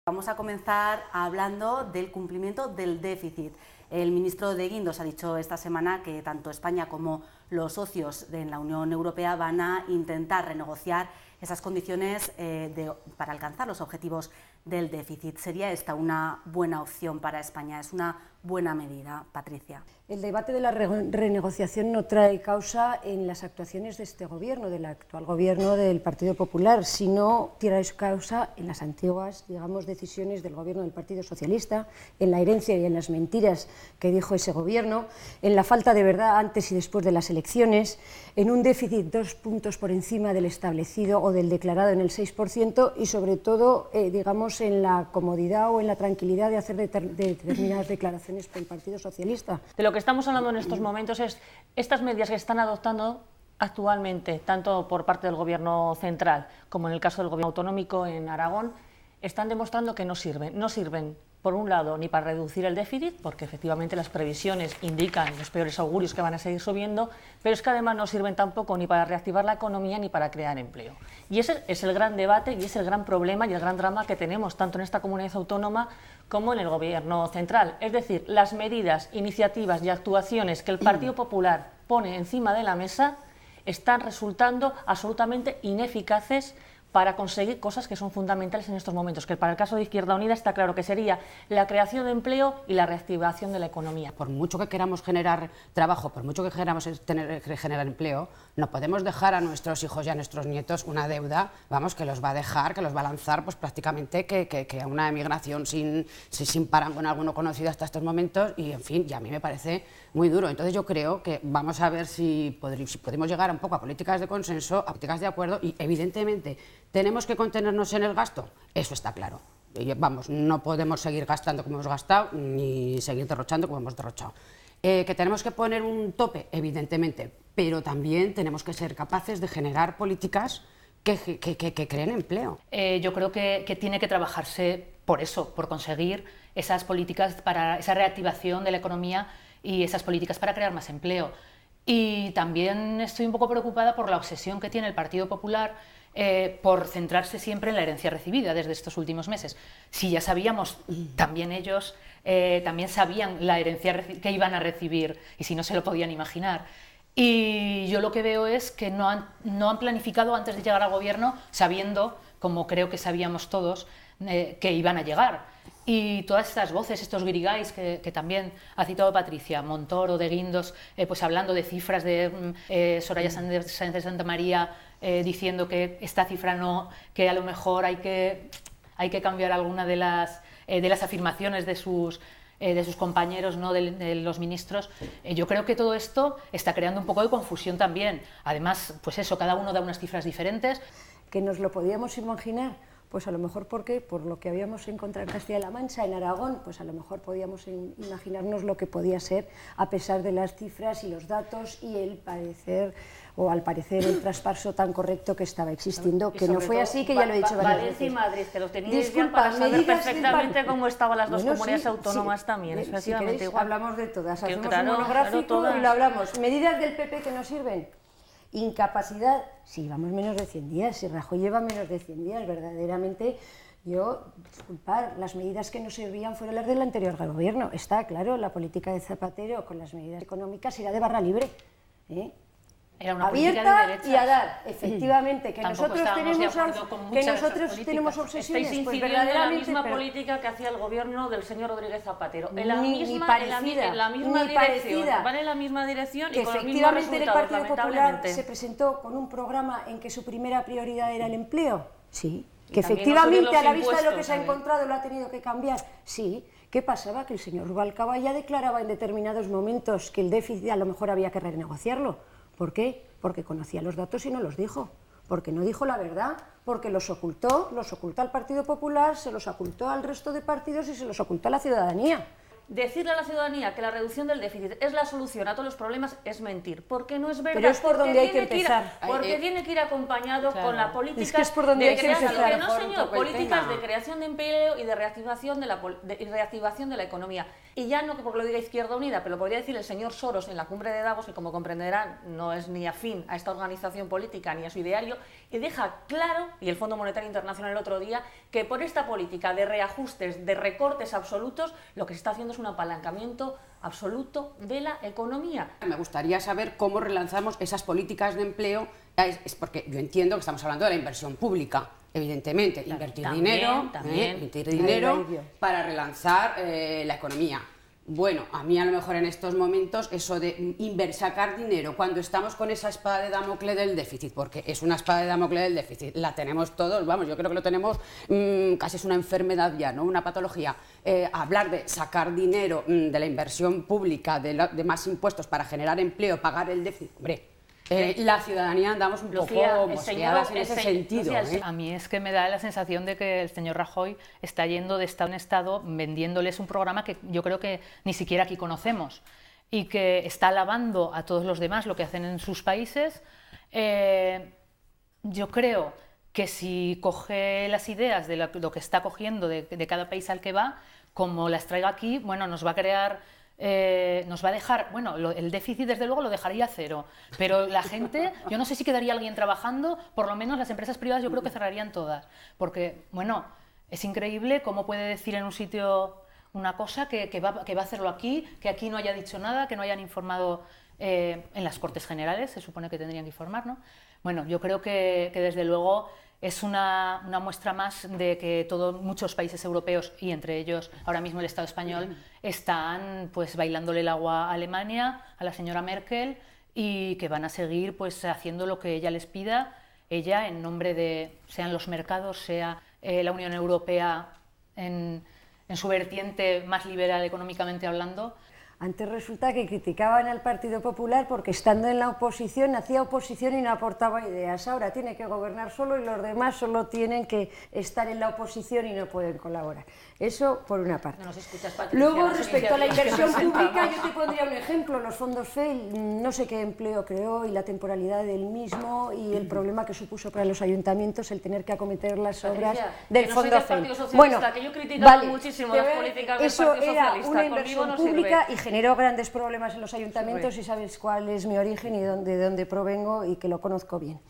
Vamos a comenzar hablando del cumplimiento del déficit. El ministro de Guindos ha dicho esta semana que tanto España como los socios en la Unión Europea van a intentar renegociar esas condiciones para alcanzar los objetivos del déficit. ¿Sería esta una buena opción para España? ¿Es una buena medida, Patricia? El debate de la renegociación no trae causa en las actuaciones de este gobierno, del actual gobierno del Partido Popular, sino trae causa en las antiguas, digamos, decisiones del gobierno del Partido Socialista, en la herencia y en las mentiras que dijo ese gobierno, en la falta de verdad antes y después de las elecciones, en un déficit 2 puntos por encima del establecido o del declarado en el 6% y sobre todo, digamos, en la comodidad o en la tranquilidad de hacer determinadas declaraciones por el Partido Socialista. De lo que estamos hablando en estos momentos es estas medidas que están adoptando actualmente, tanto por parte del Gobierno central como en el caso del Gobierno autonómico en Aragón, están demostrando que no sirven. No sirven, por un lado, ni para reducir el déficit, porque efectivamente las previsiones indican los peores augurios que van a seguir subiendo, pero es que además no sirven tampoco ni para reactivar la economía ni para crear empleo. Y ese es el gran debate y es el gran problema y el gran drama que tenemos tanto en esta comunidad autónoma como en el Gobierno central. Es decir, las medidas, iniciativas y actuaciones que el Partido Popular pone encima de la mesa están resultando absolutamente ineficaces para conseguir cosas que son fundamentales en estos momentos, que para el caso de Izquierda Unida está claro que sería la creación de empleo y la reactivación de la economía. Por mucho que queramos generar trabajo, por mucho que queramos generar empleo, no podemos dejar a nuestros hijos y a nuestros nietos una deuda, vamos, que los va a dejar, que los va a lanzar pues prácticamente que a una emigración sin parangón alguno conocido hasta estos momentos y, en fin, y a mí me parece muy duro. Entonces yo creo que vamos a ver si podemos llegar un poco a políticas de consenso, a políticas de acuerdo y, evidentemente, ¿tenemos que contenernos en el gasto? Eso está claro. Vamos, no podemos seguir gastando como hemos gastado ni seguir derrochando como hemos derrochado. ¿Que tenemos que poner un tope? Evidentemente, pero también tenemos que ser capaces de generar políticas que creen empleo. Yo creo que tiene que trabajarse por eso, por conseguir esas políticas para esa reactivación de la economía y esas políticas para crear más empleo. Y también estoy un poco preocupada por la obsesión que tiene el Partido Popular por centrarse siempre en la herencia recibida desde estos últimos meses. Si ya sabíamos, también ellos también sabían la herencia que iban a recibir y si no se lo podían imaginar. Y yo lo que veo es que no han planificado antes de llegar al gobierno sabiendo, como creo que sabíamos todos, que iban a llegar. Y todas estas voces, estos guirigais que también ha citado Patricia, Montoro, de Guindos, pues hablando de cifras de Soraya Sáenz de Santa María, diciendo que esta cifra no, que a lo mejor hay que cambiar alguna de las afirmaciones de sus compañeros, ¿no? de los ministros. Yo creo que todo esto está creando un poco de confusión también. Además, pues eso, cada uno da unas cifras diferentes. Que nos lo podíamos imaginar, pues a lo mejor porque por lo que habíamos encontrado en Castilla-La Mancha, en Aragón, pues a lo mejor podíamos imaginarnos lo que podía ser a pesar de las cifras y los datos y al parecer el traspaso tan correcto que estaba existiendo, que no fue así, que ya lo he dicho varias veces. Valencia y Madrid, que lo teníais ya para saber perfectamente cómo estaban las dos comunidades autónomas también, efectivamente. Si queréis, igual. hablamos de todas, hacemos claro, un monográfico claro, y lo hablamos. Medidas del PP que no sirven. Incapacidad, si llevamos menos de 100 días, si Rajoy lleva menos de 100 días, verdaderamente, disculpar, las medidas que no servían fueron las del anterior gobierno. Está claro, la política de Zapatero con las medidas económicas era de barra libre, Era una abierta política de derechas. y a dar, efectivamente, que Tampoco nosotros tenemos obsesiones, Estáis pues incidiendo en la verdaderamente, misma pero política que hacía el gobierno del señor Rodríguez Zapatero. En la Ni misma, parecida, en la misma ni dirección. parecida. Van en la misma dirección que y con los mismos efectivamente el resultados, Partido Popular lamentablemente. se presentó con un programa en que su primera prioridad era el empleo. Sí. Y Que también efectivamente, no subir a la los vista de lo que impuestos, se ha también. encontrado, lo ha tenido que cambiar. Sí. ¿Qué pasaba? Que el señor Rubalcaba ya declaraba en determinados momentos que el déficit a lo mejor había que renegociarlo. ¿Por qué? Porque conocía los datos y no los dijo. Porque no dijo la verdad, porque los ocultó al Partido Popular, se los ocultó al resto de partidos y se los ocultó a la ciudadanía. decirle a la ciudadanía que la reducción del déficit es la solución a todos los problemas es mentir, porque no es verdad. Pero es por donde hay que empezar. Porque tiene que ir acompañado con la política es que es por donde hay que empezar. No, señor, políticas de creación de empleo y de reactivación de la economía. Y ya no porque lo diga Izquierda Unida, pero lo podría decir el señor Soros en la cumbre de Davos, que como comprenderán no es ni afín a esta organización política ni a su ideario, y deja claro, y el Fondo Monetario Internacional el otro día, que por esta política de reajustes, de recortes absolutos, lo que se está haciendo es un apalancamiento absoluto de la economía. Me gustaría saber cómo relanzamos esas políticas de empleo, es porque yo entiendo que estamos hablando de la inversión pública, evidentemente, invertir dinero para relanzar la economía. Bueno, a mí a lo mejor en estos momentos eso de sacar dinero cuando estamos con esa espada de Damocles del déficit, porque es una espada de Damocles del déficit, la tenemos todos, vamos, yo creo que lo tenemos, casi es una enfermedad ya, ¿no? Una patología. Hablar de sacar dinero de la inversión pública, de más impuestos para generar empleo, pagar el déficit, hombre. La ciudadanía andamos un poco mosqueadas en ese sentido. A mí es que me da la sensación de que el señor Rajoy está yendo de estado en estado vendiéndoles un programa que yo creo que ni siquiera aquí conocemos y que está alabando a todos los demás lo que hacen en sus países. Yo creo que si coge las ideas de lo que está cogiendo de cada país al que va, como las traiga aquí, bueno, nos va a crear... nos va a dejar, bueno, el déficit desde luego lo dejaría cero, pero la gente, yo no sé si quedaría alguien trabajando, por lo menos las empresas privadas yo creo que cerrarían todas, porque, bueno, es increíble cómo puede decir en un sitio una cosa que va a hacerlo aquí, que aquí no haya dicho nada, que no hayan informado en las Cortes Generales, se supone que tendrían que informar, ¿no? Bueno, yo creo que desde luego... Es una muestra más de que muchos países europeos, y entre ellos ahora mismo el Estado español, están pues bailándole el agua a Alemania, a la señora Merkel, y que van a seguir pues haciendo lo que ella les pida, ella en nombre de, sean los mercados, sea la Unión Europea en su vertiente más liberal económicamente hablando. Antes resulta que criticaban al Partido Popular porque estando en la oposición hacía oposición y no aportaba ideas. Ahora tiene que gobernar solo y los demás solo tienen que estar en la oposición y no pueden colaborar. Eso por una parte. No nos escuchas, Patricia. Luego, respecto a la inversión pública, yo te pondría un ejemplo. Los fondos FEI, no sé qué empleo creó y la temporalidad del mismo y el problema que supuso para los ayuntamientos el tener que acometer las obras del fondo FEI. Bueno, que yo criticaba muchísimo las políticas del eso Partido era Socialista. una inversión pública y generó grandes problemas en los ayuntamientos y sabes cuál es mi origen y de dónde provengo y que lo conozco bien.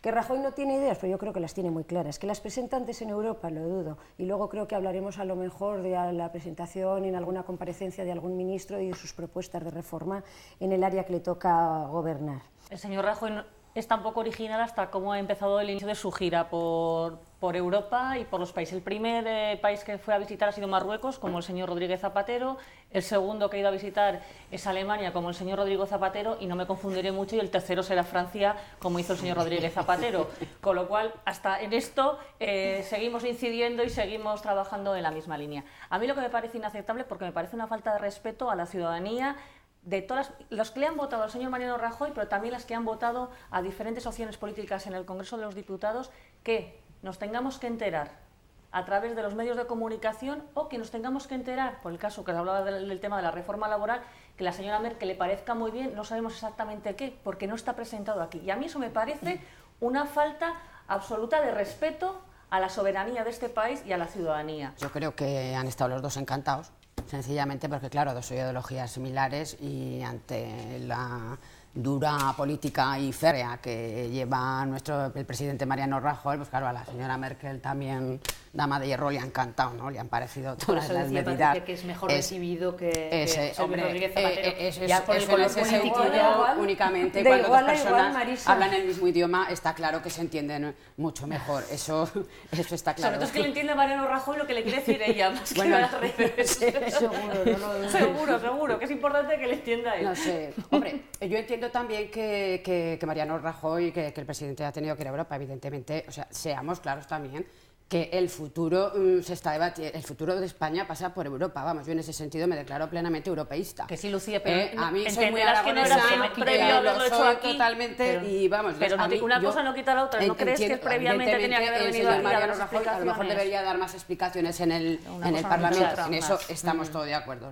Que Rajoy no tiene ideas, pero yo creo que las tiene muy claras. Que las presenta antes en Europa, lo dudo. Y luego creo que hablaremos a lo mejor de la presentación en alguna comparecencia de algún ministro y de sus propuestas de reforma en el área que le toca gobernar. El señor Rajoy es tan poco original hasta cómo ha empezado el inicio de su gira por Europa y por los países. El primer país que fue a visitar ha sido Marruecos, como el señor Rodríguez Zapatero. El segundo que ha ido a visitar es Alemania, como el señor Rodrigo Zapatero, y no me confundiré mucho, y el tercero será Francia, como hizo el señor Rodríguez Zapatero. Con lo cual, hasta en esto seguimos incidiendo y seguimos trabajando en la misma línea. A mí lo que me parece inaceptable, porque me parece una falta de respeto a la ciudadanía, de todas los que le han votado al señor Mariano Rajoy, pero también las que han votado a diferentes opciones políticas en el Congreso de los Diputados, que nos tengamos que enterar a través de los medios de comunicación o que nos tengamos que enterar, por el caso que hablaba del tema de la reforma laboral, que la señora Merkel le parezca muy bien, no sabemos exactamente qué, porque no está presentado aquí. Y a mí eso me parece una falta absoluta de respeto a la soberanía de este país y a la ciudadanía. Yo creo que han estado los dos encantados, sencillamente porque, claro, dos ideologías similares y ante la dura política y férrea que lleva el presidente Mariano Rajoy, pues claro, a la señora Merkel también, dama de hierro, le ha encantado, ¿no? Le han parecido todas las medidas. Parece que es mejor recibido que hombre, Rodríguez Zapatero. Ya por el color político únicamente cuando dos personas hablan el mismo idioma está claro que se entienden mucho mejor. Eso está claro. Sobre todo es que le entiende Mariano Rajoy lo que le quiere decir ella, más que al revés. Seguro, que es importante que le entienda él. No sé, hombre, yo entiendo también que Mariano Rajoy, que el presidente ha tenido que ir a Europa, evidentemente, o sea, seamos claros también, que el futuro se está debatiendo, el futuro de España pasa por Europa, vamos, yo en ese sentido me declaro plenamente europeísta. Que sí, Lucía, pero a mí soy muy aragonesa, lo soy totalmente, y vamos, pero una cosa no quita la otra, ¿no crees que previamente tenía que haber venido aquí a dar Rajoy a lo mejor debería dar más explicaciones en el Parlamento, en eso estamos todos de acuerdo.